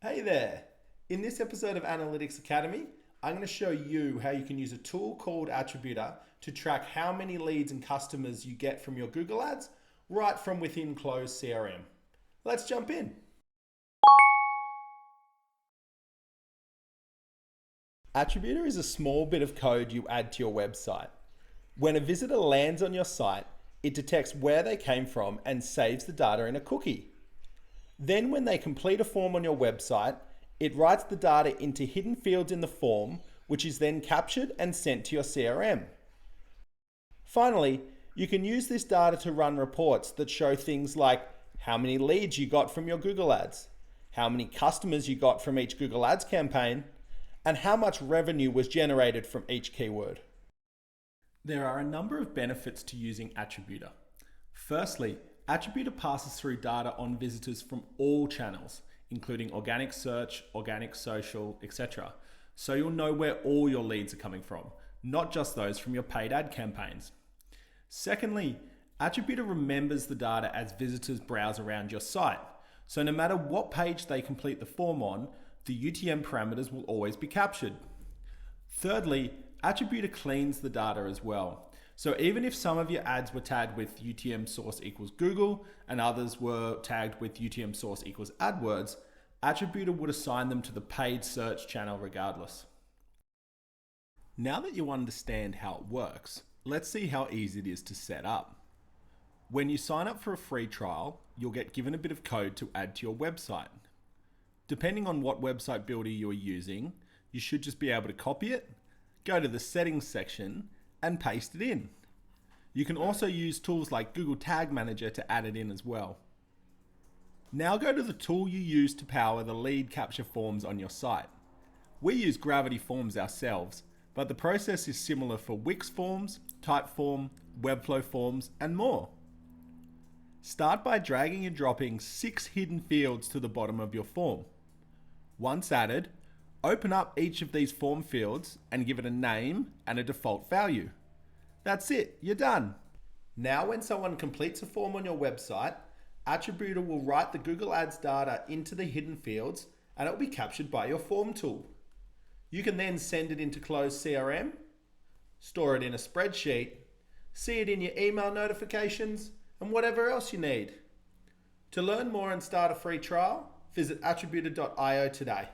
Hey there! In this episode of Analytics Academy, I'm going to show you how you can use a tool called Attributor to track how many leads and customers you get from your Google Ads right from within Close CRM. Let's jump in. Attributor is a small bit of code you add to your website. When a visitor lands on your site, it detects where they came from and saves the data in a cookie. Then when they complete a form on your website, it writes the data into hidden fields in the form, which is then captured and sent to your CRM. Finally, you can use this data to run reports that show things like how many leads you got from your Google Ads, how many customers you got from each Google Ads campaign, and how much revenue was generated from each keyword. There are a number of benefits to using Attributor. Firstly, Attributor passes through data on visitors from all channels, including organic search, organic social, etc. So you'll know where all your leads are coming from, not just those from your paid ad campaigns. Secondly, Attributor remembers the data as visitors browse around your site. So no matter what page they complete the form on, the UTM parameters will always be captured. Thirdly, Attributor cleans the data as well. So even if some of your ads were tagged with UTM source equals Google and others were tagged with UTM source equals AdWords, Attributor would assign them to the paid search channel regardless. Now that you understand how it works, let's see how easy it is to set up. When you sign up for a free trial, you'll get given a bit of code to add to your website. Depending on what website builder you're using, you should just be able to copy it, go to the settings section, and paste it in. You can also use tools like Google Tag Manager to add it in as well. Now go to the tool you use to power the lead capture forms on your site. We use Gravity Forms ourselves, but the process is similar for Wix Forms, Typeform, Webflow Forms, and more. Start by dragging and dropping 6 hidden fields to the bottom of your form. Once added, open up each of these form fields and give it a name and a default value. That's it, you're done. Now when someone completes a form on your website, Attributor will write the Google Ads data into the hidden fields and it will be captured by your form tool. You can then send it into Close CRM, store it in a spreadsheet, see it in your email notifications, and whatever else you need. To learn more and start a free trial, visit attributor.io today.